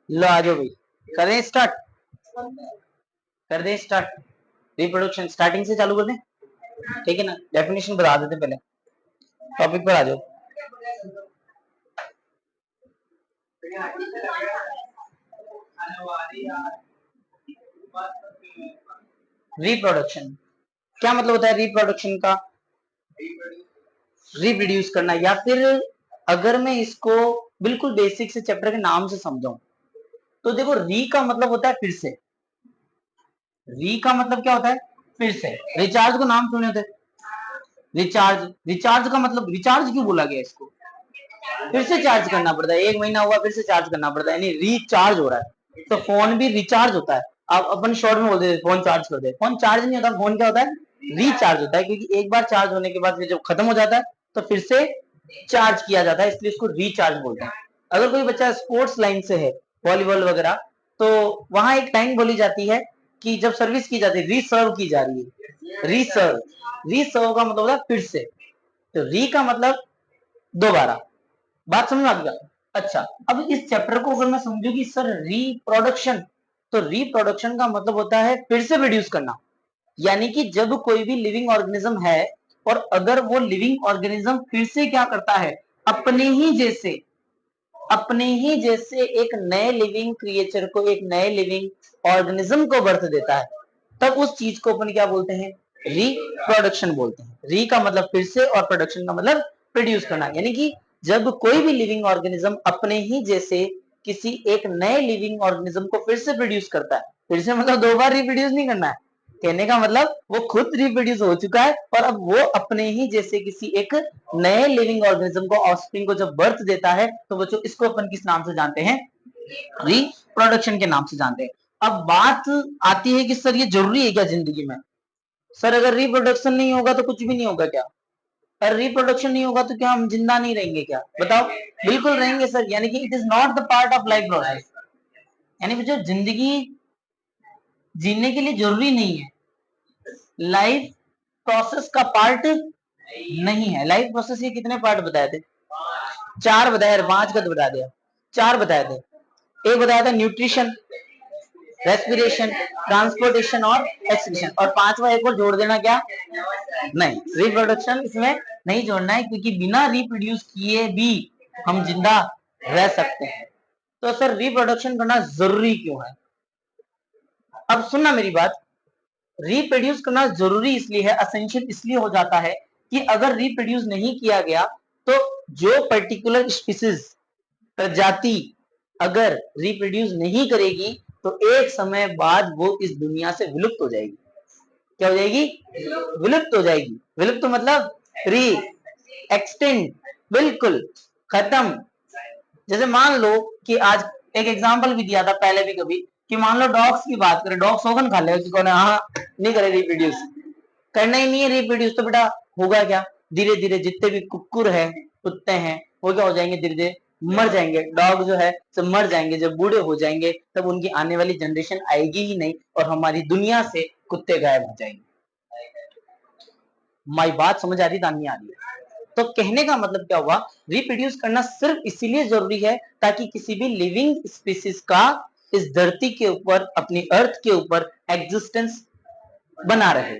लो आ जाओ भाई, करें स्टार्ट, कर दें स्टार्ट। रिप्रोडक्शन स्टार्टिंग से चालू कर दें, ठीक है ना। डेफिनेशन बता देते पहले, टॉपिक पर आ जाओ। रिप्रोडक्शन क्या मतलब होता है? रिप्रोडक्शन का रिप्रोड्यूस करना, या फिर अगर मैं इसको बिल्कुल बेसिक से चैप्टर के नाम से समझाऊं तो देखो, री का मतलब होता है फिर से। री का मतलब क्या होता है? फिर से। रिचार्ज को नाम सुने होते? रिचार्ज, रिचार्ज का मतलब, रिचार्ज क्यों बोला गया इसको? फिर से चार्ज करना पड़ता है, 1 महीना हुआ फिर से चार्ज करना पड़ता है, यानी रिचार्ज हो रहा है। तो फोन भी रिचार्ज होता है। आप अपन शॉर्ट में बोलते हैं फोन चार्ज कर दे, फोन चार्ज नहीं होता, फोन क्या होता है? रिचार्ज होता है, क्योंकि एक बार चार्ज होने के बाद फिर जब खत्म हो जाता है तो फिर से चार्ज किया जाता है, इसलिए इसको रिचार्ज बोलते हैं। अगर कोई बच्चा स्पोर्ट्स लाइन से है, वॉलीबॉल वगैरह, तो वहां एक लाइन बोली जाती है कि जब सर्विस की जाती है, रिसर्व की जा रही है, रिसर्व। रिसर्व का मतलब होता है फिर से। तो री का मतलब दोबारा। बात समझ में आ गया? अच्छा, अब इस चैप्टर को अगर मैं समझू कि सर रिप्रोडक्शन, तो रिप्रोडक्शन का मतलब होता है फिर से प्रोड्यूस करना। यानी कि जब कोई भी लिविंग ऑर्गेनिज्म है और अगर वो लिविंग ऑर्गेनिज्म फिर से क्या करता है, अपने ही जैसे, अपने ही जैसे एक नए लिविंग क्रिएचर को, एक नए लिविंग ऑर्गेनिज्म को बर्थ देता है, तब उस चीज को अपन क्या बोलते हैं? रिप्रोडक्शन बोलते हैं। री का मतलब फिर से और प्रोडक्शन का मतलब प्रोड्यूस करना, यानी कि जब कोई भी लिविंग ऑर्गेनिज्म अपने ही जैसे किसी एक नए लिविंग ऑर्गेनिज्म को फिर से प्रोड्यूस करता है। फिर से मतलब दो बार रिप्रोड्यूस नहीं करना है, कहने का मतलब वो खुद रिप्रोड्यूस हो चुका है और अब वो अपने ही जैसे किसी एक नए लिविंग ऑर्गेनिज्म को, ऑफस्प्रिंग को जब बर्थ देता है, तो बच्चों इसको अपन किस नाम से जानते हैं? रिप्रोडक्शन के नाम से जानते हैं। अब बात आती है कि सर ये जरूरी है क्या जिंदगी में? सर अगर रिप्रोडक्शन नहीं होगा तो कुछ भी नहीं होगा क्या? अगर रिप्रोडक्शन नहीं होगा तो क्या हम जिंदा नहीं रहेंगे क्या? बताओ। बिल्कुल रहेंगे सर, यानी कि it is not the part of life process. यानी बच्चों जिंदगी जीने के लिए जरूरी नहीं है, लाइफ प्रोसेस का पार्ट नहीं है। लाइफ प्रोसेस के कितने पार्ट बताए थे? 4 बताया, 5 का तो बता दिया। 4 बताए थे। एक बताया था न्यूट्रिशन, रेस्पिरेशन, ट्रांसपोर्टेशन और एक्सक्रीशन, और 5वां एक और जोड़ देना, क्या? नहीं, रिप्रोडक्शन इसमें नहीं जोड़ना है, क्योंकि बिना रिप्रोड्यूस किए भी हम जिंदा रह सकते हैं। तो सर रिप्रोडक्शन करना जरूरी क्यों है? अब सुनना मेरी बात। रिप्रोड्यूस करना जरूरी इसलिए है, असेंशियल इसलिए हो जाता है कि अगर रिप्रोड्यूस नहीं किया गया तो जो पर्टिकुलर स्पीसीज, प्रजाति अगर रिप्रोड्यूस नहीं करेगी तो एक समय बाद वो इस दुनिया से विलुप्त हो जाएगी। क्या हो जाएगी? विलुप्त हो जाएगी। विलुप्त मतलब री एक्सटेंड, बिल्कुल खत्म। जैसे मान लो कि आज एक एग्जांपल भी दिया था पहले भी कभी, कि मान लो डॉग्स की बात करें, डॉग सौगन खा लेगा कि कौन है? हाँ, नहीं करे रिप्रोड्यूस, करना ही नहीं है रिप्रोड्यूस, तो बेटा होगा क्या? धीरे धीरे जितने भी कुकुर है, कुत्ते हैं, वो क्या हो जाएंगे? धीरे धीरे मर जाएंगे। डॉग जो है सब मर जाएंगे। जब बूढ़े हो जाएंगे तब उनकी आने वाली जनरेशन आएगी ही नहीं और हमारी दुनिया से कुत्ते गायब हो जाएंगे। माई बात समझ आ रही था नहीं आ रही? तो कहने का मतलब क्या हुआ, रिप्रोड्यूस करना सिर्फ इसीलिए जरूरी है ताकि किसी भी लिविंग स्पीसीज का इस धरती के ऊपर, अपनी अर्थ के ऊपर एग्जिस्टेंस बना रहे,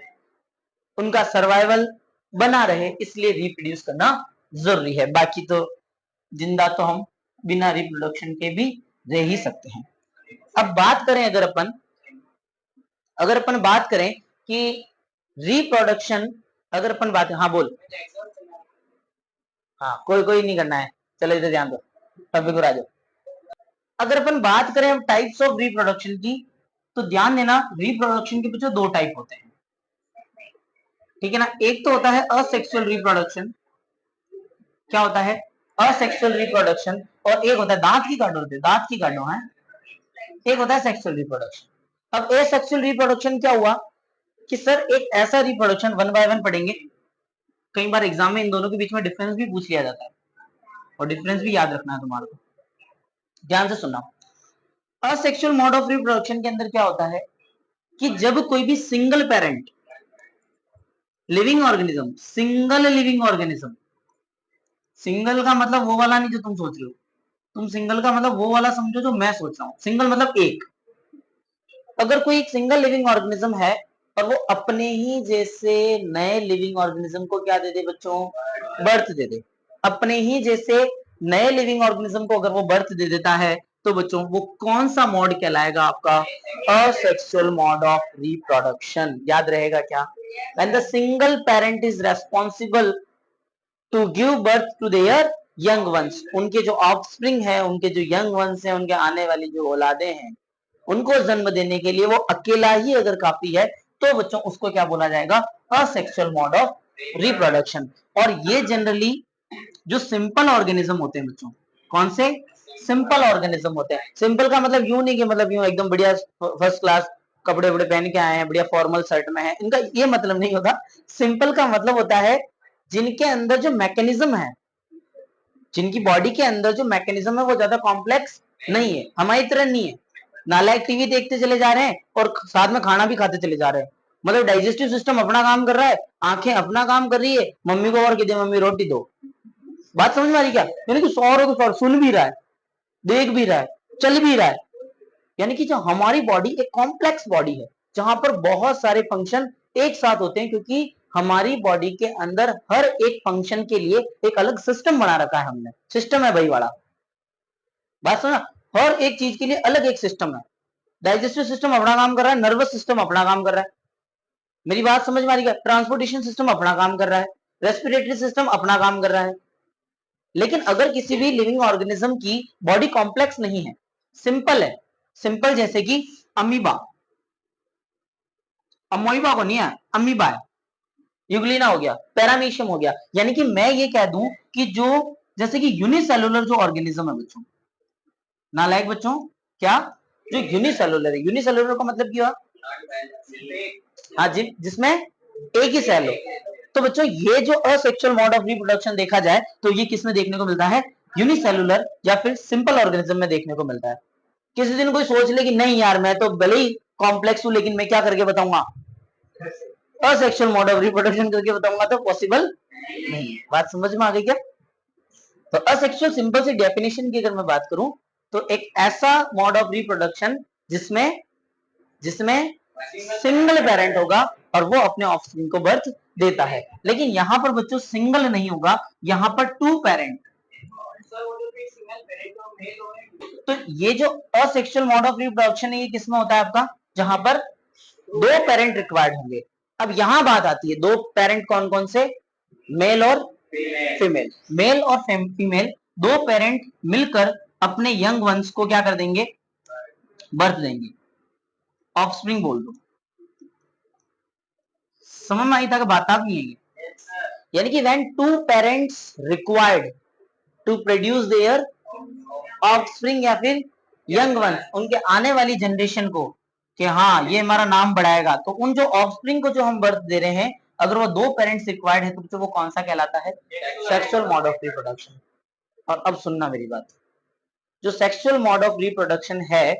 उनका सर्वाइवल बना रहे, इसलिए रिप्रोड्यूस करना जरूरी है। बाकी तो जिंदा तो हम बिना रिप्रोडक्शन के भी रह ही सकते हैं। अब बात करें, अगर अपन बात करें कि रिप्रोडक्शन, अगर अपन बात, हाँ बोल। हाँ, कोई कोई नहीं करना है, चलो इधर ध्यान दो, टॉपिक पर आ जाओ। अगर अपन बात करें टाइप्स ऑफ रिप्रोडक्शन की, तो ध्यान देना, रिप्रोडक्शन के पीछे 2 टाइप होते हैं, ठीक है ना। एक तो होता है असेक्सुअल रिप्रोडक्शन। क्या होता है? Asexual reproduction. और एक होता है, दांत की काटो, दांत की काटो है, एक होता है सेक्सुअल रिप्रोडक्शन। अब एसेक्सुअल रिप्रोडक्शन क्या हुआ कि सर एक ऐसा रिप्रोडक्शन, वन बाय वन पढ़ेंगे, कई बार एग्जाम में इन दोनों के बीच में डिफरेंस भी पूछ लिया जाता है, और डिफरेंस भी याद रखना है तुम्हारे को, ध्यान से सुनना। असेक्सुअल मोड ऑफ रिप्रोडक्शन के अंदर क्या होता है कि जब कोई भी single parent living organism, single living organism, single का मतलब वो वाला नहीं जो तुम सोच रहे हो, तुम सिंगल का मतलब वो वाला समझो जो मैं सोच रहा हूँ। सिंगल मतलब एक। अगर कोई एक सिंगल लिविंग ऑर्गेनिज्म है और वो अपने ही जैसे नए लिविंग ऑर्गेनिज्म को क्या दे दे बच्चों, बर्थ दे दे। अपने ही जैसे नए लिविंग ऑर्गेनिज्म को अगर वो बर्थ दे देता है तो बच्चों वो कौन सा मॉड कहलाएगा आपका, असेक्सुअल मॉड ऑफ रिप्रोडक्शन। याद रहेगा क्या, when the single parent is responsible to give birth to their young ones, उनके जो ऑफस्प्रिंग है, उनके जो यंग वंस है, उनके आने वाली जो औलादे हैं, उनको जन्म देने के लिए वो अकेला ही अगर काफी है तो बच्चों उसको क्या बोला जाएगा, असेक्सुअल मोड ऑफ रिप्रोडक्शन। और ये जनरली जो सिंपल ऑर्गेनिज्म होते हैं बच्चों, कौन से, सिंपल ऑर्गेनिज्म होते हैं। सिंपल का मतलब यूं नहीं कि मतलब यूं एकदम बढ़िया फर्स्ट क्लास कपड़े वपड़े पहन के आए हैं, बढ़िया फॉर्मल शर्ट में है, इनका ये मतलब नहीं होता। सिंपल का मतलब होता है जिनके अंदर जो मैकेनिज्म है, जिनकी बॉडी के अंदर जो मैकेनिज्म है वो ज्यादा कॉम्प्लेक्स नहीं है, हमारी तरह नहीं है। नालायक टीवी देखते चले जा रहे हैं और साथ में खाना भी खाते चले जा रहे हैं, मतलब डाइजेस्टिव सिस्टम अपना काम कर रहा है, आंखें अपना काम कर रही है, मम्मी को और कहते मम्मी रोटी दो। बात समझ में आ रही क्या, यानी कि सौ को सौ सुन भी रहा है, देख भी रहा है, चल भी रहा है। यानी कि जो हमारी बॉडी एक कॉम्प्लेक्स बॉडी है जहां पर बहुत सारे फंक्शन एक साथ होते हैं, क्योंकि हमारी बॉडी के अंदर हर एक फंक्शन के लिए एक अलग सिस्टम बना रखा है हमने, सिस्टम है भाई वाला। बात सुना, हर एक चीज के लिए अलग एक सिस्टम है। डाइजेस्टिव सिस्टम अपना काम कर रहा है, नर्वस सिस्टम अपना काम कर रहा है, मेरी बात समझ में आ रही है, ट्रांसपोर्टेशन सिस्टम अपना काम कर रहा है, रेस्पिरेटरी सिस्टम अपना काम कर रहा है। लेकिन अगर किसी भी लिविंग ऑर्गेनिज्म की बॉडी कॉम्प्लेक्स नहीं है, सिंपल है, सिंपल जैसे कि अमीबा, अमोइबा को नहीं है, अमीबा है, यूग्लिना हो गया, पैरामीशियम हो गया, यानी कि मैं ये कह दूं कि जो जैसे कि यूनिसेलुलर जो ऑर्गेनिज्म है बच्चों, नालायक बच्चों, क्या, जो यूनिसेलुलर है, यूनिसेलुलर का मतलब क्या, हाँ जी, जिसमें एक ही सेल हो। तो बच्चों ये जो असेक्सुअल मोड ऑफ रिप्रोडक्शन देखा जाए तो ये किसमें देखने को मिलता है, यूनिसेलुलर या फिर सिंपल ऑर्गेनिज्म में देखने को मिलता है। किसी दिन कोई सोच ले कि नहीं यार मैं तो भले ही कॉम्प्लेक्स हूं लेकिन मैं क्या करके बताऊंगा, असेक्सुअल मोड ऑफ रिप्रोडक्शन करके बताऊंगा, तो पॉसिबल नहीं है। बात समझ में आ गई क्या। तो असेक्सुअल सिंपल से डेफिनेशन की अगर मैं बात करूं तो एक ऐसा मोड ऑफ रिप्रोडक्शन जिसमें जिसमें सिंगल पेरेंट होगा और वो अपने ऑफस्प्रिंग को बर्थ देता है। लेकिन यहां पर बच्चों सिंगल नहीं होगा, यहां पर टू पेरेंट। तो ये जो असेक्सुअल मोड ऑफ रिप्रोडक्शन है ये किसमें होता है आपका, जहां पर दो पेरेंट रिक्वायर्ड होंगे। अब यहां बात आती है दो पेरेंट कौन कौन से, मेल और फीमेल। मेल और फीमेल दो पेरेंट मिलकर अपने यंग वंस को क्या कर देंगे, बर्थ देंगे, ऑफस्प्रिंग बोल दो। समझ में आई था कि बात आप नहीं है, यानी कि when two parents required to produce their offspring या फिर यंग वंस, उनके आने वाली जनरेशन को कि हाँ ये हमारा नाम बढ़ाएगा, तो उन जो ऑफस्प्रिंग को जो हम बर्थ दे रहे हैं अगर वो दो पेरेंट्स रिक्वायर्ड है तो वो कौन सा कहलाता है, सेक्सुअल मोड ऑफ रिप्रोडक्शन। और अब सुनना मेरी बात, जो सेक्सुअल मोड ऑफ रिप्रोडक्शन है,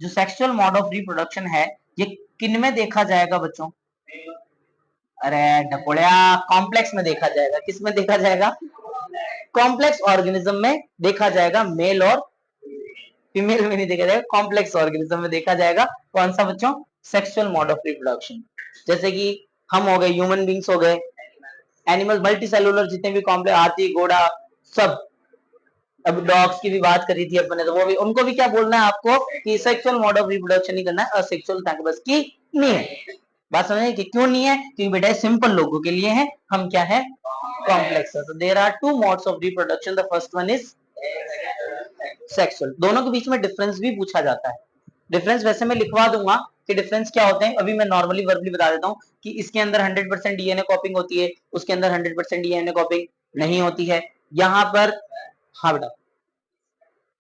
जो सेक्सुअल मोड ऑफ रिप्रोडक्शन है ये किन में देखा जाएगा बच्चों, अरे ढकोड़िया, कॉम्प्लेक्स में देखा जाएगा। किस में देखा जाएगा, कॉम्प्लेक्स ऑर्गेनिज्म में देखा जाएगा, मेल और फीमेल में नहीं देखा जाएगा, कॉम्प्लेक्स ऑर्गेनिज्म में देखा जाएगा। कौन सा बच्चों, सेक्सुअल मोड ऑफ रिप्रोडक्शन। जैसे कि हम हो गए, ह्यूमन बींग्स हो गए, एनिमल मल्टी सेलुलर जितने भी कॉम्प्लेक्स, हाथी घोड़ा सब, अब डॉग्स की भी बात करी थी अपने, तो वो भी उनको भी क्या बोलना है आपको कि सेक्सुअल मोड ऑफ रिप्रोडक्शन नहीं करना है, असेक्सुअल ताकि बस की नहीं है। बात समझे कि क्यों नहीं है, क्योंकि बेटा सिंपल लोगों के लिए है, हम क्या है, कॉम्प्लेक्स है। तो there are two modes of reproduction, the first one is sexual. दोनों के बीच में डिफरेंस भी पूछा जाता है। डिफरेंस वैसे मैं लिखवा दूंगा कि डिफरेंस क्या होते हैं, अभी मैं नॉर्मली वर्बली बता देता हूँ कि इसके अंदर 100% डीएनए कॉपिंग होती है, उसके अंदर 100% डीएनए कॉपिंग नहीं होती है। यहाँ पर हाँ बेटा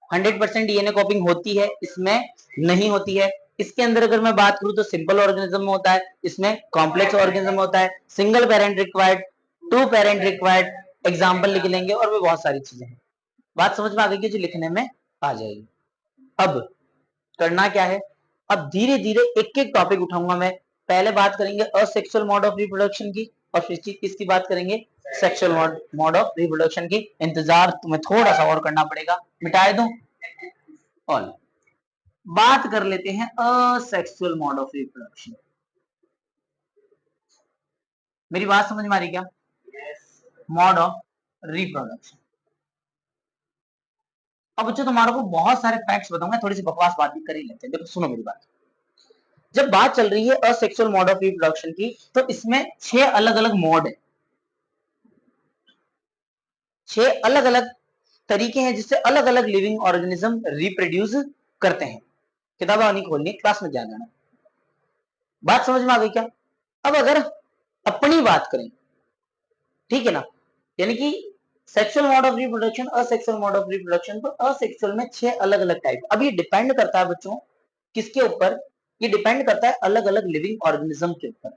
100% डीएनए कॉपिंग होती है, इसमें नहीं होती है। इसके अंदर अगर मैं बात करूं तो सिंपल ऑर्गेनिज्म में होता है, इसमें कॉम्प्लेक्स ऑर्गेनिज्म में होता है, single parent required, two parent required, example लिख लेंगे और भी बहुत सारी चीजें हैं। बात समझ में आ गई, जो लिखने में आ जाएगी। अब करना क्या है, अब धीरे धीरे एक एक टॉपिक उठाऊंगा मैं। पहले बात करेंगे असेक्सुअल मोड ऑफ रिप्रोडक्शन की, और फिर किसकी बात करेंगे, सेक्सुअल मोड ऑफ रिप्रोडक्शन की। इंतजार तुम्हें थोड़ा सा और करना पड़ेगा, मिटाए दूं। और बात कर लेते हैं असेक्सुअल मोड ऑफ रिप्रोडक्शन। मेरी बात समझ में आ रही क्या? Mode of reproduction. अब बच्चों तुम्हारे को बहुत सारे फैक्ट्स बताऊंगा, थोड़ी सी बकवास बात भी कर ही लेते हैं। देखो सुनो मेरी बात। जब बात चल रही है असेक्सुअल मोड ऑफ रिप्रोडक्शन की, तो इसमें 6 अलग अलग मोड है, 6 अलग अलग तरीके हैं जिससे अलग अलग लिविंग ऑर्गेनिज्म रिप्रोड्यूस करते हैं। किताबें नहीं खोलनी, क्लास में ध्यान देना। बात समझ में आ गई क्या? अब अगर अपनी बात करें, ठीक है ना, यानी कि sexual mode of reproduction, asexual mode of reproduction, तो असेक्सुअल में 6 अलग अलग टाइप। अब ये डिपेंड करता है बच्चों किसके ऊपर? ये डिपेंड करता है अलग अलग लिविंग ऑर्गेनिज्म के ऊपर,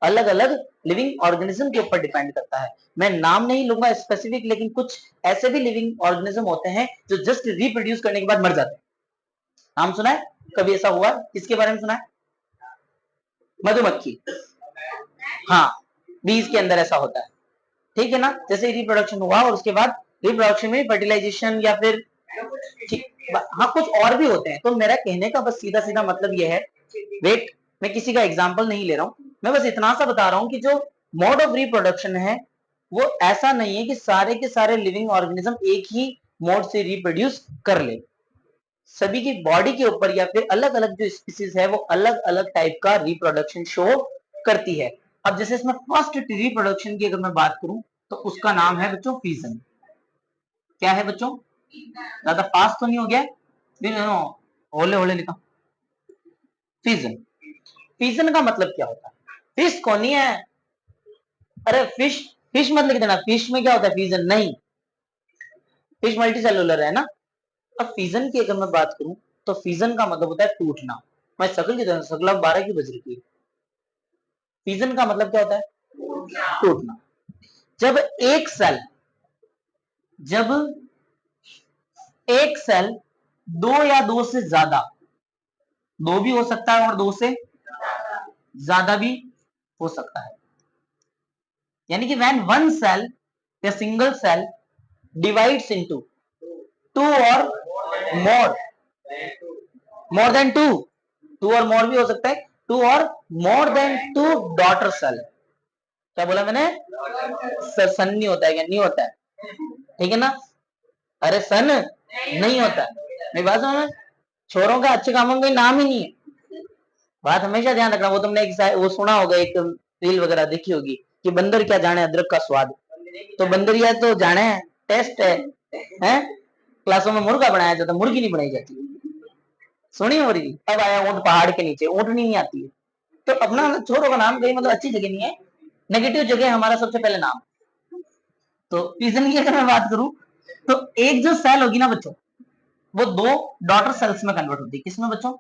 अलग अलग लिविंग ऑर्गेनिज्म के ऊपर डिपेंड करता है। मैं नाम नहीं लूंगा स्पेसिफिक, लेकिन कुछ ऐसे भी लिविंग ऑर्गेनिज्म होते हैं जो जस्ट रिप्रोड्यूस करने के बाद मर जाते हैं। नाम सुना है कभी ऐसा हुआ? किसके बारे में सुना है? मधुमक्खी। हाँ, बीज के अंदर ऐसा होता है, ठीक है ना। जैसे रिप्रोडक्शन हुआ और उसके बाद रिप्रोडक्शन में फर्टिलाइजेशन या फिर हाँ कुछ और भी होते हैं। तो मेरा कहने का बस सीधा सीधा मतलब यह है, वेट, मैं किसी का एग्जांपल नहीं ले रहा हूं, मैं बस इतना सा बता रहा हूं कि जो मोड ऑफ रिप्रोडक्शन है वो ऐसा नहीं है कि सारे के सारे लिविंग ऑर्गेनिज्म एक ही मोड से रिप्रोड्यूस कर ले। सभी की बॉडी के ऊपर या फिर अलग अलग जो स्पीसीज है वो अलग अलग टाइप का रिप्रोडक्शन शो करती है। अब जैसे इसमें फर्स्ट रिप्रोडक्शन की अगर मैं बात करूं तो उसका नाम है बच्चों फीजन। क्या है बच्चों? ज्यादा फास्ट तो नहीं हो गया? होले होले लिखा। फीजन। फीजन का मतलब क्या होता है? फिश कौन ही है? अरे फिश, फिश मत लिख देना, फिश में क्या होता है फीजन नहीं, फिश मल्टी सेलुलर है ना। अब फीजन की अगर मैं बात करूं तो फीजन का मतलब होता है टूटना। मैं शकल की तरह, शकल अब 12 की बज रही है। फीजन का मतलब क्या होता है? टूटना। जब एक सेल, जब एक सेल दो या दो से ज्यादा, दो भी हो सकता है और दो से ज्यादा भी हो सकता है, यानी कि व्हेन वन सेल या single cell divides into two और more, more than two, two और मोर भी हो सकता है, टू और more than two daughter cell. क्या बोला मैंने? सन नहीं होता है क्या? नहीं होता है, ठीक है ना। अरे सन नहीं होता है, मेरी बात समझ। छोरों का अच्छे कामों का नाम ही नहीं है। बात हमेशा ध्यान रखना। वो तुमने एक वो सुना होगा, एक रील वगैरह देखी होगी कि बंदर क्या जाने अदरक का स्वाद। तो बंदरिया तो जाने टेस्ट है? क्लासों में मुर्गा बनाया जाता, मुर्गी नहीं बनाई जाती। सुनी हो रही? अब आया ऊंट पहाड़ के नीचे, ऊँटनी नहीं आती है। तो अपना छोरों का नाम कहीं मतलब अच्छी जगह नहीं है, नेगेटिव जगह है हमारा सबसे पहले नाम। तो पिजन की अगर मैं बात करूं तो एक जो सेल होगी ना बच्चों, वो दो डॉटर सेल्स में कन्वर्ट होती है। किसमें बच्चों?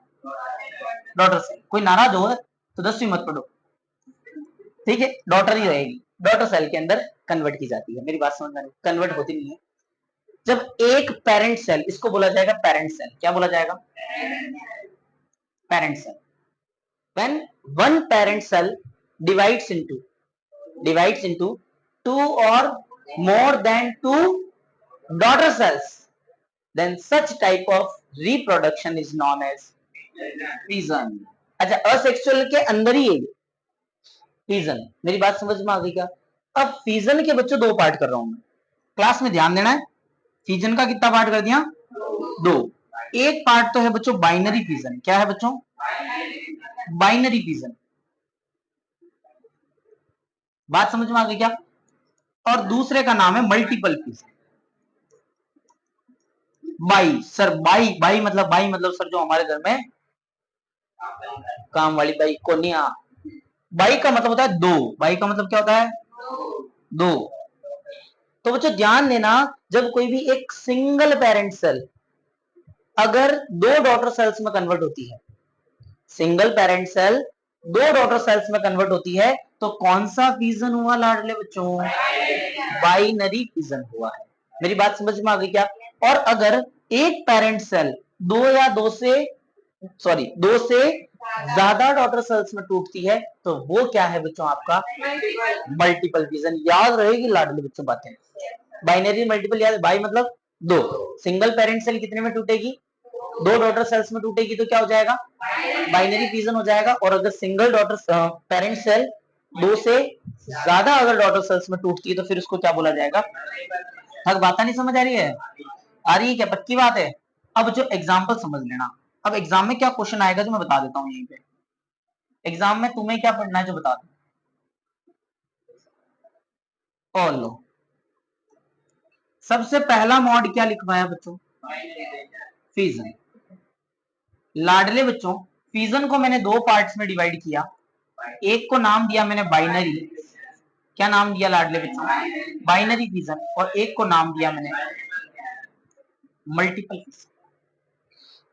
Daughter cell. कोई नाराज हो तो 10वीं मत पढ़ो, ठीक है, डॉटर ही रहेगी। डॉटर सेल के अंदर कन्वर्ट की जाती है। मेरी बात समझ में आ रही? कन्वर्ट होती नहीं है। जब एक पेरेंट सेल, इसको बोला जाएगा पेरेंट सेल। क्या बोला जाएगा? Parent cell. when one parent cell divides into two or more than two daughter cells, then such type of reproduction is known as fission। अच्छा, असेक्सुअल के अंदर ही है फिजन। मेरी बात समझ में आ गई क्या? अब फिजन के बच्चों दो पार्ट कर रहा हूं मैं, क्लास में ध्यान देना है। फिजन का कितना पार्ट कर दिया? दो। एक पार्ट तो है बच्चों बाइनरी फिजन। क्या है बच्चों? Binary fission. बात समझ में आ गई क्या? और दूसरे का नाम है multiple fission. By sir, by by मतलब, बाई मतलब सर जो हमारे घर में काम वाली बाई को नहीं आ। बाई का मतलब होता है दो। बाई का मतलब क्या होता है? दो। तो बच्चों ध्यान देना, जब कोई भी एक सिंगल पेरेंट सेल अगर दो डॉटर सेल्स में कन्वर्ट होती है, सिंगल पेरेंट सेल दो डॉटर सेल्स में कन्वर्ट होती है, तो कौन सा फिजन हुआ लाडले बच्चों? बाइनरी फिजन हुआ है। मेरी बात समझ में आ गई क्या? और अगर एक पेरेंट सेल दो या दो से सॉरी, दो से ज्यादा डॉटर सेल्स में टूटती है तो वो क्या है बच्चों आपका मल्टीपल फिजन। याद रहेगी लाडले बच्चों बातें। बाइनरी मल्टीपल याद, बाई मतलब दो। सिंगल पेरेंट सेल कितने में टूटेगी, दो डॉटर सेल्स में टूटेगी तो क्या हो जाएगा बाइनरी फिजन हो जाएगा। और अगर सिंगल डॉटर पेरेंट सेल दो से ज्यादा अगर डॉटर सेल्स में टूटती है तो फिर उसको क्या बोला जाएगा। हक बात नहीं समझ आ रही है, आ रही है क्या, पक्की बात है। अब जो एग्जाम्पल समझ लेना, अब एग्जाम में क्या क्वेश्चन आएगा जो मैं बता देता हूँ यहीं पे। एग्जाम में तुम्हें क्या पढ़ना है जो बता दो। और लो, सबसे पहला मॉड क्या लिखवाया बच्चों, फिजन। लाडले बच्चों, फिजन को मैंने दो पार्ट्स में डिवाइड किया। एक को नाम दिया मैंने बाइनरी, क्या नाम दिया लाडले बच्चों, बाइनरी फिजन। और एक को नाम दिया मैंने मल्टीपल फिजन।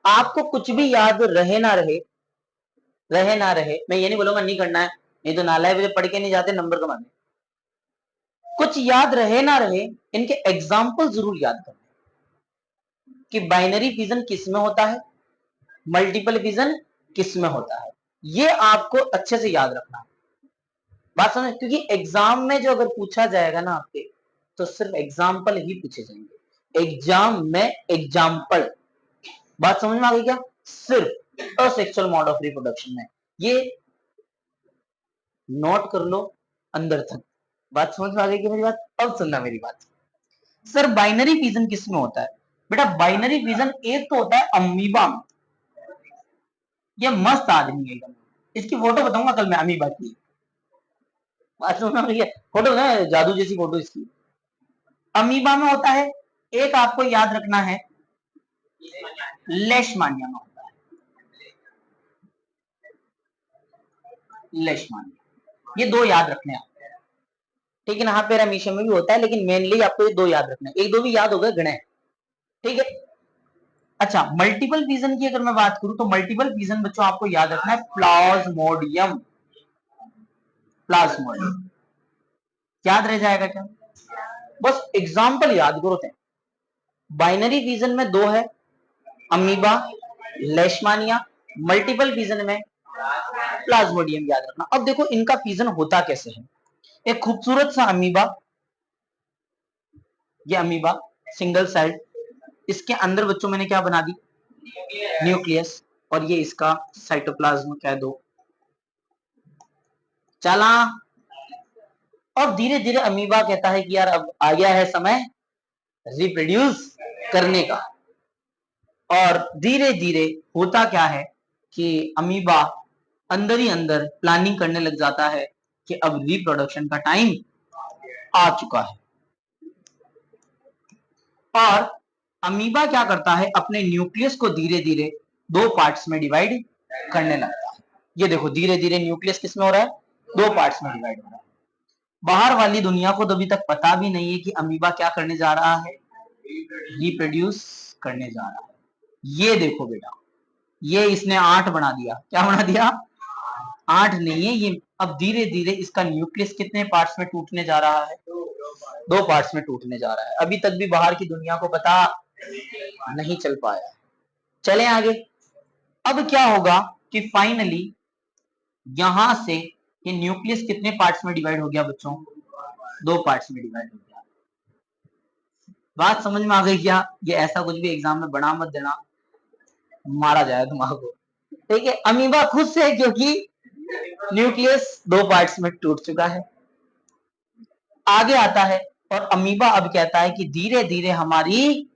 आपको कुछ भी याद रहे ना रहे, रहे ना रहे, मैं ये नहीं बोलूंगा नहीं करना है, नहीं तो नालायक मुझे पढ़ के नहीं जाते नंबर कमाने। कुछ याद रहे ना रहे, इनके एग्जाम्पल जरूर याद करना कि बाइनरी फिजन किस में होता है, मल्टीपल फिजन किस में होता है, ये आपको अच्छे से याद रखना। बात समझ, क्योंकि एग्जाम में जो अगर पूछा जाएगा ना आपके, तो सिर्फ एग्जाम्पल ही पूछे जाएंगे एग्जाम में, एग्जाम्पल। बात समझ में आ गई क्या, सिर्फ असेक्सुअल मोड ऑफ रिप्रोडक्शन में, ये नोट कर लो अंदर तक। बात समझ में आ गई कि मेरी बात, अब सुनना मेरी बात। सर बाइनरी फिजन किस में होता है, बेटा बाइनरी फिजन एक तो होता है अमीबा में, ये मस्त आदमी है एकदम, इसकी फोटो बताऊंगा कल मैं अमीबा की। बात समझ में आ रही है, फोटो ना जादू जैसी फोटो इसकी। अमीबा में होता है, एक आपको याद रखना है लेशमानिया में होता है, लेशमानिया। ये दो याद रखने हैं, ठीक है ना। हाँ पैरामीशियम में भी होता है, लेकिन मेनली आपको ये दो याद रखना है, एक दो भी याद हो गए गणे, ठीक है। अच्छा मल्टीपल फिजन की अगर मैं बात करूं तो मल्टीपल फिजन बच्चों आपको याद रखना है प्लाज्मोडियम, प्लाज्मोडियम याद रह जाएगा क्या, बस एग्जाम्पल याद करो थे। बाइनरी फिजन में दो है, अमीबा, लेशमानिया। मल्टीपल फिजन में प्लाज्मोडियम याद रखना। अब देखो इनका फिजन होता कैसे है, एक खूबसूरत सा अमीबा, ये अमीबा सिंगल सेल, इसके अंदर बच्चों मैंने क्या बना दी, न्यूक्लियस, और ये इसका साइटोप्लाज्म कह दो। चला, और धीरे धीरे अमीबा कहता है कि यार अब आ गया है समय रिप्रोड्यूस करने का। और धीरे धीरे होता क्या है कि अमीबा अंदर ही अंदर प्लानिंग करने लग जाता है कि अब रिप्रोडक्शन का टाइम आ चुका है। और अमीबा क्या करता है, अपने न्यूक्लियस को धीरे धीरे दो पार्ट्स में डिवाइड करने लगता है। ये देखो धीरे धीरे न्यूक्लियस किस में हो रहा है, दो पार्ट्स में डिवाइड हो रहा है। बाहर वाली दुनिया को तो अभी तक पता भी नहीं है कि अमीबा क्या करने जा रहा है, रिप्रोड्यूस करने जा रहा है। ये देखो बेटा, ये इसने 8 बना दिया, क्या बना दिया, 8 नहीं है ये। अब धीरे धीरे इसका न्यूक्लियस कितने पार्ट्स में टूटने जा रहा है, दो पार्ट्स में टूटने जा रहा है। अभी तक भी बाहर की दुनिया को पता नहीं चल पाया। चलें आगे। अब क्या होगा कि फाइनली यहां से ये न्यूक्लियस कितने पार्ट्स में डिवाइड हो गया बच्चों, दो पार्ट्स में डिवाइड हो गया। बात समझ में आ गई क्या, ये ऐसा कुछ भी एग्जाम में बना मत देना, मारा जाए दिमाग को, ठीक है। अमीबा खुद से, क्योंकि न्यूक्लियस दो पार्ट्स में टूट चुका है, आगे आता है। और अमीबा अब कहता है कि धीरे धीरे हमारी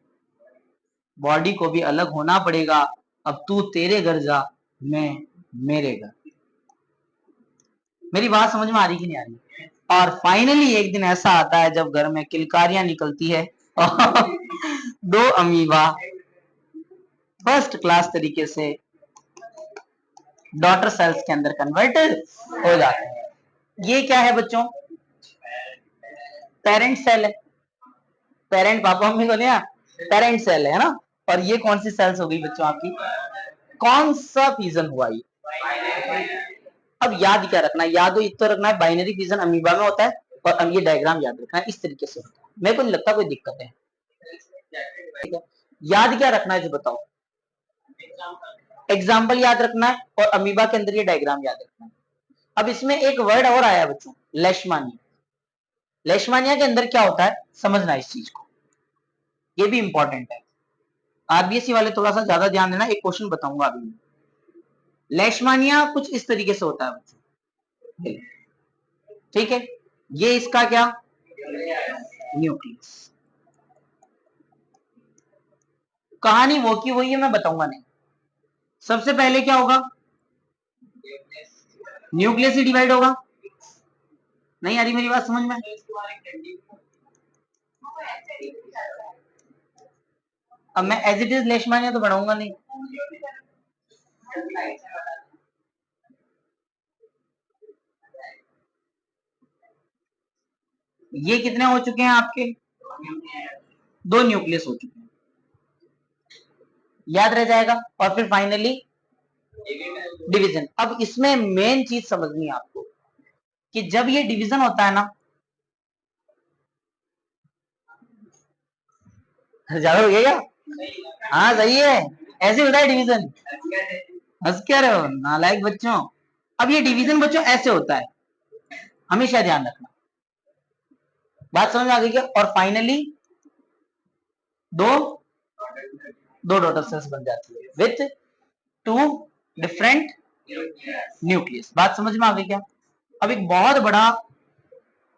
बॉडी को भी अलग होना पड़ेगा, अब तू तेरे घर जा, मैं मेरे घर। मेरी बात समझ में आ रही कि नहीं आ रही। और फाइनली एक दिन ऐसा आता है जब घर में किलकारियां निकलती है और दो अमीबा फर्स्ट क्लास तरीके से डॉटर सेल्स के अंदर कन्वर्ट हो जाते हैं। ये क्या है बच्चों, पेरेंट सेल है, पेरेंट पापा मम्मी को दिया, पेरेंट सेल है ना। और ये कौन सी सेल्स हो गई बच्चों आपकी, कौन सा फिजन हुआ ये। अब याद क्या रखना है, याद तो रखना है बाइनरी फिजन अमीबा में होता है, और अब ये डायग्राम याद रखना है इस तरीके से होता है। मेरे को नहीं लगता कोई दिक्कत है, ठीक है। याद क्या रखना है जो बताओ, एग्जाम्पल याद रखना है और अमीबा के अंदर ये डायग्राम याद रखना है। अब इसमें एक वर्ड और आया बच्चों, लेशमानिया। लेशमानिया के अंदर क्या होता है समझना इस चीज को, ये भी इंपॉर्टेंट है। आरबीएससी वाले थोड़ा सा ज्यादा ध्यान देना, एक क्वेश्चन बताऊंगा अभी। लेशमानिया कुछ इस तरीके से होता है बच्चों, ठीक है। ये इसका क्या, न्यूक्लियस। कहानी वो की वही है, मैं बताऊंगा नहीं। सबसे पहले क्या होगा, न्यूक्लियस ही डिवाइड होगा। नहीं आ रही मेरी बात समझ में? अब मैं एज इट इज लेशमानिया तो बढ़ाऊंगा नहीं। ये कितने हो चुके हैं आपके, दो न्यूक्लियस हो चुके हैं, याद रह जाएगा। और फिर फाइनली डिवीजन। अब इसमें मेन चीज समझनी है आपको कि जब ये डिवीजन होता है ना, ज्यादा हो गया क्या? हाँ सही है, ऐसे होता है डिवीजन। हंस क्या रहे हो नालायक बच्चों। अब ये डिवीजन बच्चों ऐसे होता है, हमेशा ध्यान रखना। बात समझ में आ गई क्या? और फाइनली दो दो डॉटर सेल्स बन जाती है विथ टू डिफरेंट न्यूक्लियस। बात समझ में आ गई क्या? अब एक बहुत बड़ा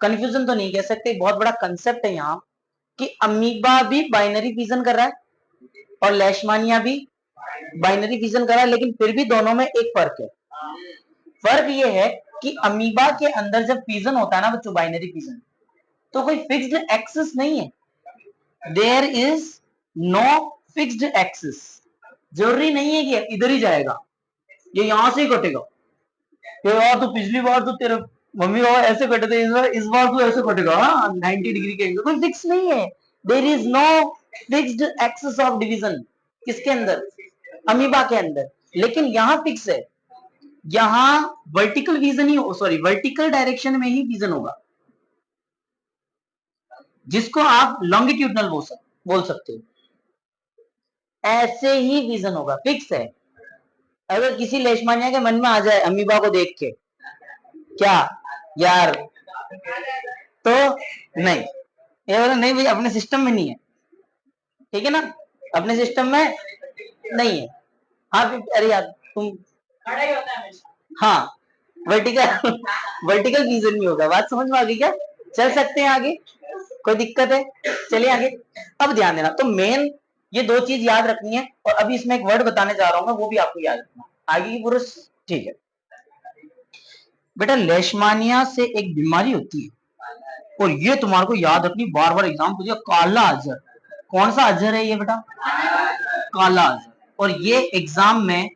कंफ्यूजन तो नहीं कह सकते, बहुत बड़ा कंसेप्ट है यहाँ कि अमीबा भी बाइनरी फिजन कर रहा है और लेशमानिया भी बाइनरी फिजन कर रहा है, लेकिन फिर भी दोनों में एक फर्क है। फर्क ये है कि अमीबा के अंदर जब फिजन होता है ना बच्चों, बाइनरी फिजन, तो कोई फिक्स्ड एक्सिस नहीं है। There is no fixed axis. जरूरी नहीं है कि इधर ही जाएगा, ये यहां से ही कटेगा। यार तो पिछली बार तो तेरे मम्मी पापा ऐसे कटे थे, इस बार तो ऐसे कटेगा 90 डिग्री के एंगल। कोई फिक्स नहीं है। There is no fixed axis of division. किसके अंदर? अमीबा के अंदर। लेकिन यहाँ फिक्स है, यहाँ वर्टिकल विजन ही, सॉरी वर्टिकल डायरेक्शन में ही विजन होगा, जिसको आप लॉन्गिट्यूडनल बोल सकते हो। ऐसे ही विजन होगा, फिक्स है। अगर किसी लेशमानिया के मन में आ जाए अमीबा को देख के क्या यार, तो नहीं, ये बोला नहीं भाई अपने सिस्टम में नहीं है, ठीक है ना, अपने सिस्टम में नहीं है। हाँ अरे यार तुम, हाँ वर्टिकल वर्टिकल रीजन नहीं होगा। बात समझ में आ गई क्या? चल सकते हैं आगे, कोई दिक्कत है? चलिए आगे। अब ध्यान देना, तो मेन ये दो चीज याद रखनी है, और अभी इसमें एक वर्ड बताने जा रहा हूँ मैं, वो भी आपको याद रखना आगे की पूरा, ठीक है। बेटा लेशमानिया से एक बीमारी होती है, और ये तुम्हारे को याद रखनी, बार बार एग्जाम पूछेगा, काला अजहर। कौन सा अजहर है ये बेटा? काला अजहर। और ये एग्जाम में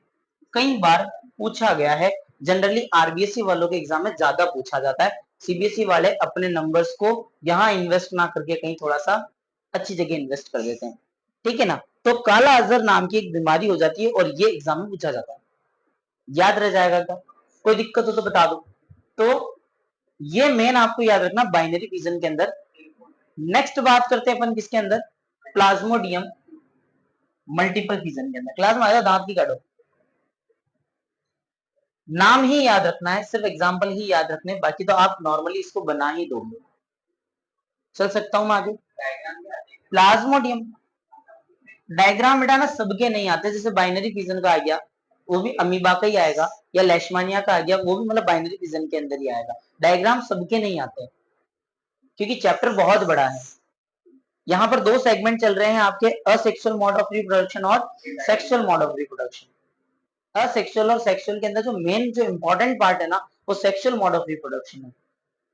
कई बार पूछा गया है। जनरली आरबीएससी वालों के एग्जाम में ज्यादा पूछा जाता है, सीबीएसई वाले अपने नंबर्स को यहाँ इन्वेस्ट ना करके कहीं थोड़ा सा अच्छी जगह इन्वेस्ट कर देते हैं, ठीक है ना। तो काला अजहर नाम की एक बीमारी हो जाती है, और ये एग्जाम में पूछा जाता है। याद रह जाएगा क्या? कोई दिक्कत हो तो बता दो। तो ये मेन आपको याद रखना बाइनरी फिजन के अंदर। नेक्स्ट बात करते हैं अपन किसके अंदर, प्लाज्मोडियम मल्टीपल फिजन के अंदर। क्लास में आया दांत की काटो, नाम ही याद रखना है, सिर्फ एग्जांपल ही याद रखने, बाकी तो आप नॉर्मली इसको बना ही दोगे। चल सकता हूं मैं आगे। प्लाज्मोडियम डायग्राम बेटा ना सबके नहीं आते, जैसे बाइनरी फिजन का आ गया वो भी अमीबा का ही आएगा, या लेशमानिया का आ गया वो भी मतलब बाइनरी फिजन के अंदर ही आएगा। डायग्राम सबके नहीं आते क्योंकि चैप्टर बहुत बड़ा है। यहाँ पर दो सेगमेंट चल रहे हैं आपके, असेक्सुअल मोड ऑफ रिप्रोडक्शन और sexual mode of reproduction. Asexual और सेक्सुअल के अंदर जो मेन जो इंपॉर्टेंट पार्ट है ना, वो सेक्सुअल मोड ऑफ रिप्रोडक्शन है।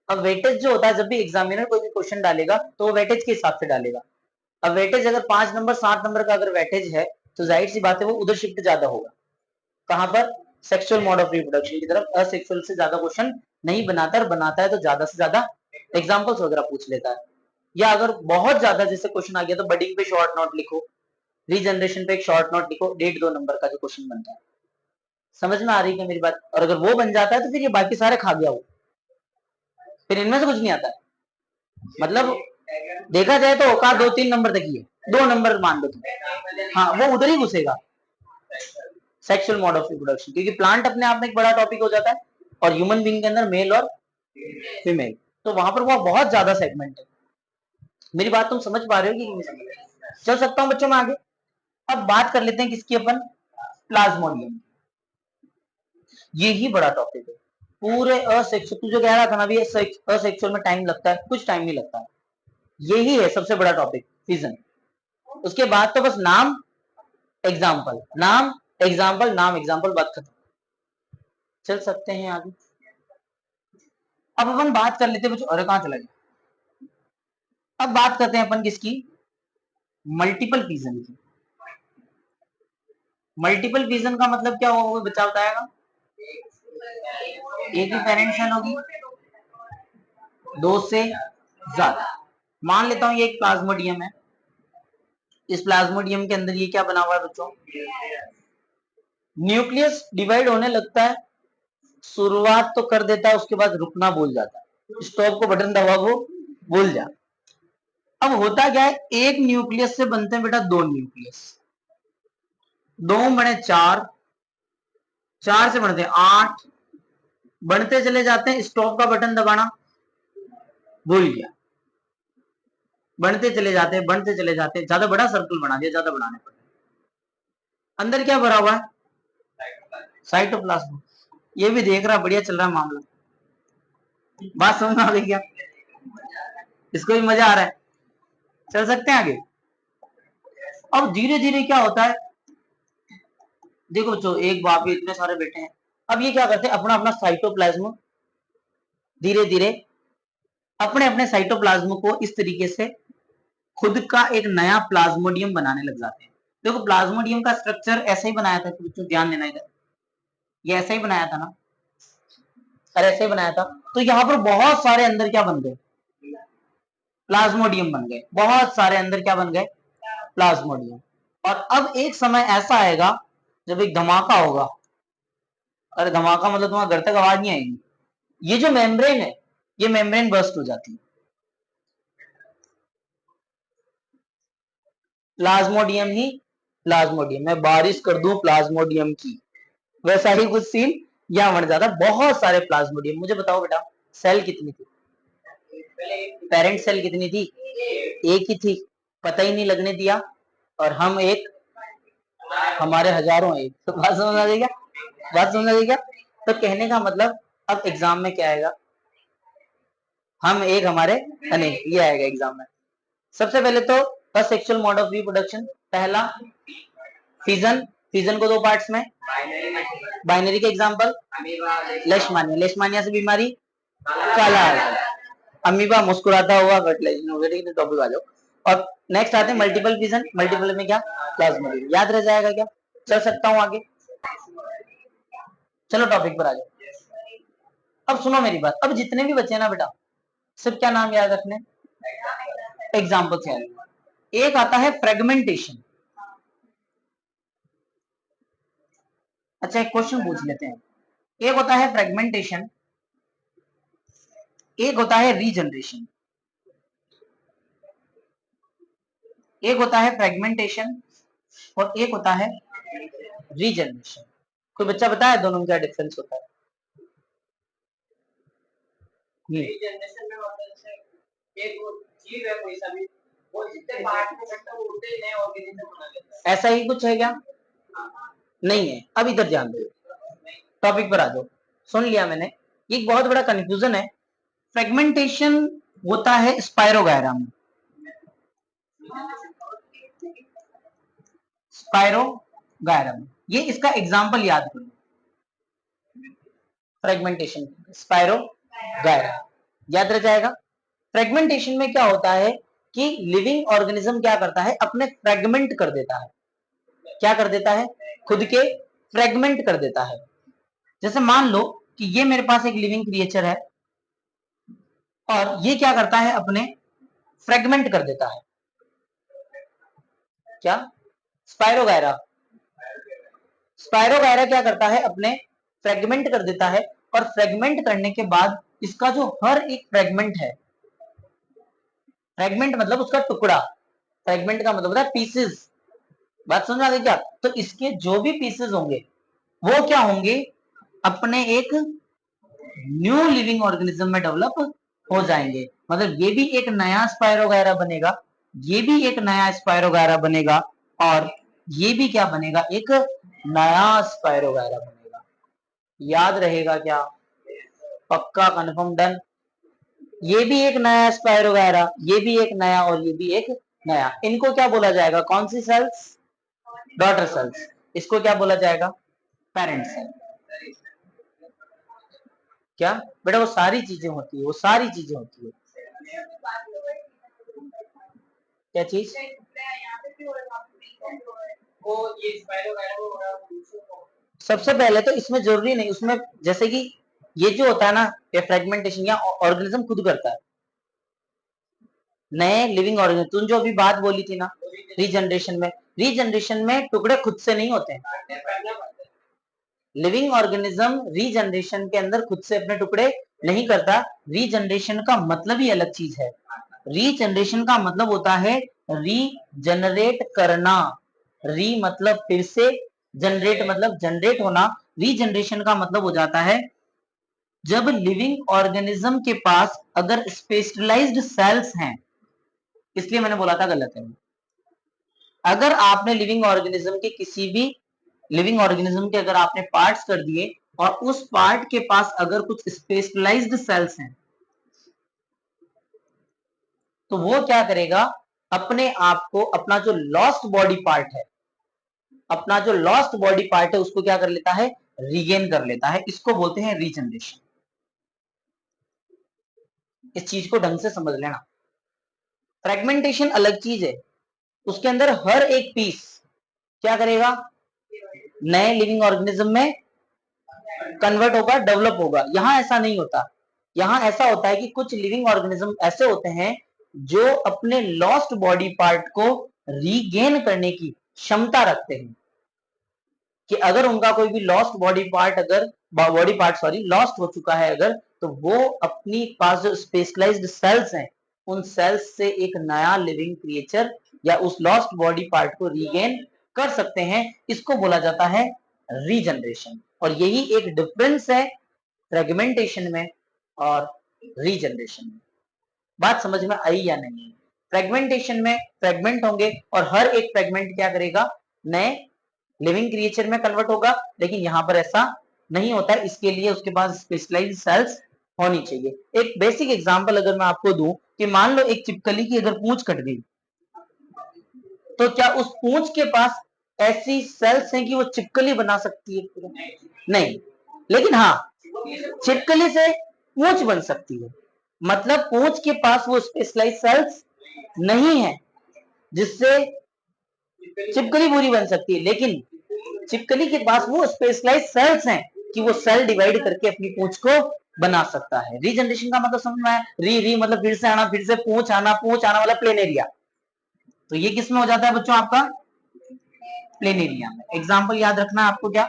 अब वेटेज जो होता है, जब भी एग्जामिनर कोई भी क्वेश्चन डालेगा तो वो वेटेज के हिसाब से डालेगा। अब वेटेज अगर 5 नंबर 7 नंबर का अगर वेटेज है, तो जाहिर सी बात है वो उधर शिफ्ट ज्यादा होगा। कहां पर? सेक्सुअल मोड ऑफ रिप्रोडक्शन की तरफ। असेक्सुअल से ज्यादा क्वेश्चन नहीं बनाता, और बनाता है तो ज्यादा से ज्यादा एग्जांपल्स वगैरह पूछ लेता है। या अगर बहुत ज्यादा जैसे क्वेश्चन आ गया तो बडिंग पे शॉर्ट नोट लिखो, रीजनरेशन पे एक शॉर्ट नोट लिखो, 1.5-2 नंबर का जो क्वेश्चन बनता है। समझ में आ रही है मेरी बात? और अगर वो बन जाता है तो फिर ये बाकी सारे खा गया वो, फिर इनमें से कुछ नहीं आता है। मतलब देखा जाए तो औकात 2-3 नंबर तक ही है, 2 नंबर मान लो तुम, हाँ वो उधर ही घुसेगा। सेक्सुअल मोड ऑफ रिप्रोडक्शन, क्योंकि प्लांट अपने आप में एक बड़ा टॉपिक हो जाता है और ह्यूमन बीइंग के अंदर मेल और फीमेल, तो वहां पर वो बहुत ज्यादा सेगमेंट है। मेरी बात तुम समझ पा रहे हो कि नहीं समझ रहे? चल सकता हूं बच्चों में आगे। अब बात कर लेते हैं किसकी, अपन प्लाज्मोडियम। ये ही बड़ा टॉपिक है पूरे असेक्सुअल, तू जो कह रहा था ना अभी असेक्सुअल में टाइम लगता है, कुछ टाइम नहीं लगता है, यही है सबसे बड़ा टॉपिक फिजन। उसके बाद तो बस नाम एग्जाम्पल, नाम एग्जाम्पल, नाम एग्जाम्पल, बात खत्म। चल सकते हैं आगे। अब अपन बात कर लेते हैं बच्चों, अरे कहां चला गया, अब बात करते हैं अपन किसकी, मल्टीपल फिजन की। मल्टीपल फिजन का मतलब क्या होगा, बच्चा बताएगा? एक ही पेरेंट सेल होगी, दो से ज्यादा। मान लेता हूं ये एक प्लाज्मोडियम है, इस प्लाज्मोडियम के अंदर ये क्या बना हुआ है बच्चों, न्यूक्लियस डिवाइड होने लगता है, शुरुआत तो कर देता है, उसके बाद रुकना भूल जाता है, स्टॉप को बटन दबा वो भूल जा। अब होता क्या है, एक न्यूक्लियस से बनते हैं बेटा दो न्यूक्लियस, दो बने चार, चार से बनते हैं आठ, बढ़ते चले जाते हैं, स्टॉप का बटन दबाना भूल गया, बढ़ते चले जाते हैं, बढ़ते चले जाते हैं, ज्यादा बड़ा सर्कल बना दिया, ज्यादा बनाने पर अंदर क्या भरा हुआ है, साइटोप्लाज्म। ये भी देख रहा, बढ़िया चल रहा है मामला, बात समझ में आ गई क्या? इसको भी मजा आ रहा है, चल सकते हैं आगे। अब धीरे धीरे क्या होता है, देखो बच्चों एक बाप के इतने सारे बेटे हैं, अब ये क्या करते हैं, अपना अपना साइटोप्लाज्म धीरे धीरे अपने अपने साइटोप्लाज्म को इस तरीके से खुद का एक नया प्लाज्मोडियम बनाने लग जाते हैं। देखो प्लाज्मोडियम का स्ट्रक्चर ऐसे ही बनाया था, बच्चों ध्यान देना इधर, ये ऐसे ही बनाया था ना, और ऐसे ही बनाया था, तो यहाँ पर बहुत सारे अंदर क्या बन गए, प्लाज्मोडियम बन गए, बहुत सारे अंदर क्या बन गए, प्लाज्मोडियम। और अब एक समय ऐसा आएगा जब एक धमाका होगा, अरे धमाका मतलब तुम्हारे घर तक आवाज नहीं आएगी, ये जो मेम्ब्रेन है ये मेम्ब्रेन बर्स्ट हो जाती है, प्लाज्मोडियम ही प्लाज्मोडियम, मैं बारिश कर दूं प्लाज्मोडियम की, वैसा ही कुछ सीन यहां बन जाता, बहुत सारे प्लाज्मोडियम। मुझे बताओ बेटा सेल कितनी थी, पेरेंट सेल कितनी थी, एक ही थी, पता ही नहीं लगने दिया, और हम एक, हमारे हजारों एक, तो बात समझ आ गई क्या, बात समझ आ गई क्या? तो कहने का मतलब अब एग्जाम में क्या आएगा, हम एक हमारे अनेक, ये आएगा एग्जाम में। सबसे पहले तो असेक्सुअल मोड ऑफ रिप्रोडक्शन, पहला फिजन, फिजन को दो पार्ट्स में, बाइनरी के एग्जांपल लेशमानिया, लेशमानिया से बीमारी काला, अमीबा मुस्कुराता हुआ कार्टिलेजिनस, टॉपिक आ जाओ। और नेक्स्ट आते हैं मल्टीपल फिजन, मल्टीपल में क्या, प्लाज्मोडियम, याद रह जाएगा क्या, चल सकता हूं आगे, चलो टॉपिक पर आ जाओ। अब सुनो मेरी बात, अब जितने भी बच्चे ना बेटा सिर्फ क्या नाम याद रखने, एग्जाम्पल से याद। एक आता है फ्रेगमेंटेशन, अच्छा एक क्वेश्चन पूछ लेते हैं, एक होता है फ्रेगमेंटेशन, एक होता है रीजनरेशन, एक होता है फ्रेगमेंटेशन और एक होता है रीजनरेशन। कोई बच्चा बताया दोनों में क्या डिफरेंस होता है? रीजनरेशन में मतलब जैसे एक जीव है कोई सा भी, वो जितने पार्ट में बटता है वो उतने ही नए ऑर्गेनिज्म बना लेता है, ऐसा ही कुछ है क्या? नहीं है। अब इधर ध्यान दो, टॉपिक पर आ जाओ, सुन लिया मैंने, एक बहुत बड़ा कंफ्यूजन है, फ्रेगमेंटेशन होता है स्पाइरोगायरा में, स्पाइरोगायरा में, ये इसका एग्जांपल याद करो, फ्रेगमेंटेशन स्पाइरोगायरा, याद रह जाएगा। फ्रेगमेंटेशन में क्या होता है कि लिविंग ऑर्गेनिज्म क्या करता है, अपने फ्रेगमेंट कर देता है, क्या कर देता है, खुद के फ्रेगमेंट कर देता है। जैसे मान लो कि ये मेरे पास एक लिविंग क्रिएचर है और ये क्या करता है, अपने फ्रेगमेंट कर देता है, क्या, स्पाइरोगायरा, स्पाइरोगायरा क्या करता है, अपने फ्रेगमेंट कर देता है, और फ्रेगमेंट करने के बाद इसका जो हर एक फ्रेगमेंट है, फ्रेगमेंट मतलब उसका टुकड़ा, फ्रेगमेंट का मतलब होता है पीसेस, बात समझ आ गई क्या? तो इसके जो भी पीसेस होंगे वो क्या होंगे, अपने एक न्यू लिविंग ऑर्गेनिज्म में डेवलप हो जाएंगे। मतलब ये भी एक नया स्पायरोगायरा बनेगा, ये भी एक नया स्पायरोगायरा बनेगा, और ये भी क्या बनेगा, एक नया स्पायरोगायरा बनेगा। याद रहेगा क्या? पक्का, कंफर्म, डन। ये भी एक नया स्पायरोगायरा, ये भी एक नया, और ये भी एक नया। इनको क्या बोला जाएगा? कौन सी सेल्स? Daughter cells. इसको क्या बोला जाएगा? Parent cell. क्या बेटा? वो सारी चीजें होती है, वो सारी चीजें होती है। क्या चीज? सबसे पहले तो इसमें जरूरी नहीं, उसमें जैसे कि ये जो होता है ना, ये फ्रेगमेंटेशन या ऑर्गेनिज्म खुद करता है। नए लिविंग ऑर्गेनिज्म, तुम जो अभी बात बोली थी ना, रीजनरेशन में टुकड़े खुद से नहीं होते हैं। लिविंग ऑर्गेनिज्म रीजनरेशन के अंदर खुद से अपने टुकड़े नहीं करता। रीजनरेशन का मतलब ही अलग चीज है। रीजनरेशन का मतलब होता है रीजनरेट करना। री मतलब फिर से, जनरेट मतलब जनरेट होना। रीजनरेशन का मतलब हो जाता है जब लिविंग ऑर्गेनिज्म के पास अगर स्पेशलाइज्ड सेल्स हैं, इसलिए मैंने बोला था गलत है। अगर आपने लिविंग ऑर्गेनिज्म के किसी भी लिविंग ऑर्गेनिज्म के अगर आपने पार्ट्स कर दिए और उस पार्ट के पास अगर कुछ स्पेशलाइज्ड सेल्स हैं, तो वो क्या करेगा, अपने आप को, अपना जो लॉस्ट बॉडी पार्ट है, अपना जो लॉस्ट बॉडी पार्ट है उसको क्या कर लेता है, रीगेन कर लेता है। इसको बोलते हैं रीजनरेशन। इस चीज को ढंग से समझ लेना। फ्रेगमेंटेशन अलग चीज है, उसके अंदर हर एक पीस क्या करेगा, नए लिविंग ऑर्गेनिज्म में कन्वर्ट होगा, डेवलप होगा। यहां ऐसा नहीं होता। यहां ऐसा होता है कि कुछ लिविंग ऑर्गेनिज्म ऐसे होते हैं जो अपने लॉस्ट बॉडी पार्ट को रीगेन करने की क्षमता रखते हैं, कि अगर उनका कोई भी लॉस्ट बॉडी पार्ट, अगर बॉडी पार्ट सॉरी लॉस्ट हो चुका है अगर, तो वो अपनी पास जो स्पेशलाइज्ड सेल्स हैं, उन सेल्स से एक नया लिविंग क्रिएचर या उस लॉस्ट बॉडी पार्ट को रीगेन कर सकते हैं। इसको बोला जाता है रीजनरेशन। और यही एक डिफरेंस है फ्रेगमेंटेशन में और रीजनरेशन में। बात समझ में आई या नहीं? फ्रेगमेंटेशन में फ्रेगमेंट होंगे और हर एक फ्रेगमेंट क्या करेगा, नए लिविंग क्रिएचर में कन्वर्ट होगा। लेकिन यहां पर ऐसा नहीं होता है, इसके लिए उसके पास स्पेशलाइज्ड सेल्स होनी चाहिए। एक बेसिक एग्जांपल अगर मैं आपको दूं कि मान लो एक चिपकली की अगर पूंछ कट गई, तो क्या उस पूंछ के पास ऐसी सेल्स हैं कि वो चिपकली बना सकती है? नहीं। लेकिन हाँ, छिपकली से पूंछ बन सकती है। मतलब पूंछ के पास वो स्पेशलाइज्ड सेल्स नहीं है जिससे चिपकली पूरी बन सकती है, लेकिन चिपकली के पास वो स्पेशलाइज्ड सेल्स हैं कि वो सेल डिवाइड करके अपनी पूंछ को बना सकता है। रीजनरेशन का मतलब समझ में आया? री मतलब फिर से आना, फिर से पूंछ आना वाला प्लेन एरिया। तो ये किस में हो जाता है बच्चों? आपका प्लेन एरिया में। एग्जाम्पल याद रखना है आपको, क्या?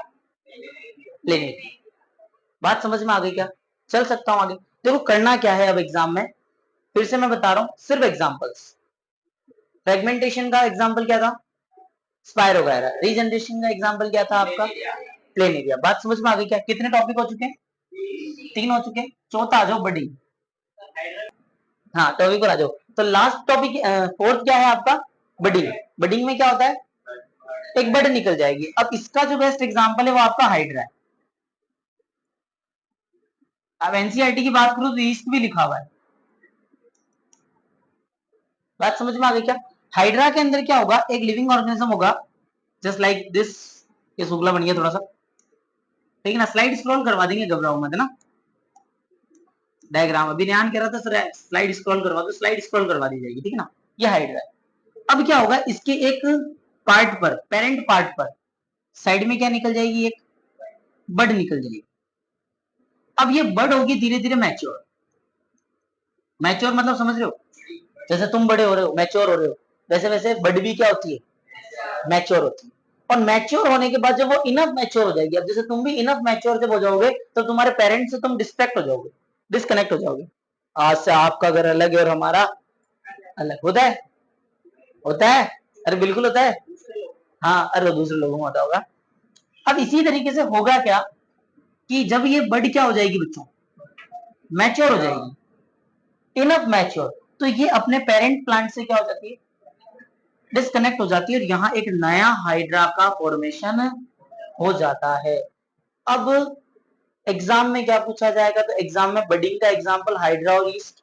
Plain area. बात समझ में आ गई क्या? चल सकता हूं आगे? देखो करना क्या है अब एग्जाम में, फिर से मैं बता रहा हूं, सिर्फ एग्जाम्पल्स। फ्रेगमेंटेशन का एग्जाम्पल क्या था? स्पाइरो वगैरह। रीजनरेशन का एग्जाम्पल क्या था आपका? Plain area. बात समझ में आ गई क्या? कितने टॉपिक हो चुके हैं? 3 हो चुके हैं। चौथा आ जाओ, बडिंग। हाँ, टॉपिक पर आ जाओ। तो लास्ट टॉपिक फोर्थ क्या है आपका? बडिंग। बडिंग में क्या होता है? एक बड निकल जाएगी। अब इसका जो बेस्ट एग्जाम्पल है वो आपका हाइड्रा है। अब एनसीईआरटी की बात करूं तो ईस्ट भी लिखा हुआ है। बात समझ में आ गई क्या? हाइड्रा के अंदर क्या होगा, एक लिविंग ऑर्गेनिज्म होगा जस्ट लाइक दिस। ये शुक्ला बन गया थोड़ा सा, ठीक है ना? स्लाइड स्क्रॉल करवा देंगे, घबराओ मत ना। डायग्राम अभी ध्यान कह रहा था सर, स्लाइड स्क्रॉल करवा दो, स्लाइड स्क्रॉल करवा दी जाएगी, ठीक है ना? ये हाइड्रा है। अब क्या होगा, इसके एक पार्ट पर, पेरेंट पार्ट पर साइड में क्या निकल जाएगी, एक बड निकल जाएगी। अब ये बड होगी धीरे धीरे मैच्योर। मैच्योर मतलब समझ रहे हो? जैसे तुम बड़े हो रहे हो, मैच्योर हो रहे हो, वैसे वैसे बड भी क्या होती है, मैच्योर होती है। और मैच्योर होने के बाद जब वो इनफ मैच्योर हो जाएगी, अब जैसे तुम भी इनफ मैच्योर जब हो जाओगे तो तुम्हारे पेरेंट्स से तुम डिस्ट्रैक्ट हो जाओगे, डिस्कनेक्ट हो जाओगे। आज से आपका घर अलग है और हमारा अलग होता है। होता है, अरे बिल्कुल होता है। हाँ, अरे दूसरे लोगों में होता होगा। अब इसी तरीके से होगा क्या कि जब ये बड क्या हो जाएगी बच्चों, मैच्योर हो जाएगी, इनफ मैच्योर, तो ये अपने पेरेंट प्लांट से क्या हो जाती है, डिस्कनेक्ट हो जाती है और यहाँ एक नया हाइड्रा का फॉर्मेशन हो जाता है। अब एग्जाम में क्या पूछा जाएगा, तो एग्जाम में बडिंग का एग्जांपल हाइड्रा और ईस्ट,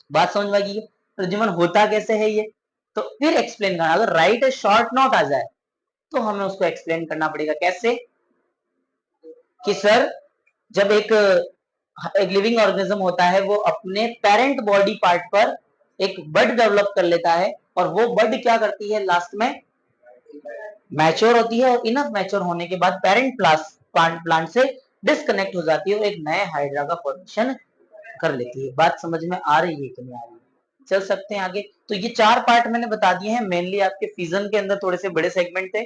बात समझ में आ गई है। प्रजनन होता कैसे है ये, तो फिर एक्सप्लेन करना, अगर राइट शॉर्ट नोट आ जाए तो हमें उसको एक्सप्लेन करना पड़ेगा, कैसे कि सर जब एक लिविंग ऑर्गेनिज्म होता है वो अपने पेरेंट बॉडी पार्ट पर एक बड डेवलप कर लेता है और वो बड क्या करती है, लास्ट में मैच्योर होती है और इनफ मैच्योर होने के बाद पेरेंट प्लांट से डिस्कनेक्ट हो जाती है और एक नए हाइड्रा का फॉर्मेशन कर लेती है। बात समझ में आ रही है कि नहीं आ रही है, चल सकते हैं आगे। तो ये 4 पार्ट मैंने बता दिए हैं, मेनली आपके फिजन के अंदर थोड़े से बड़े सेगमेंट थे,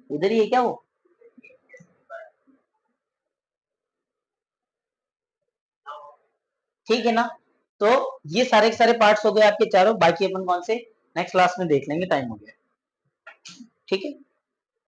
इधर ही है क्या वो, ठीक है ना। तो ये सारे के सारे पार्ट्स हो गए आपके चारों, बाकी अपन कौन से नेक्स्ट क्लास में देख लेंगे, टाइम हो गया, ठीक है।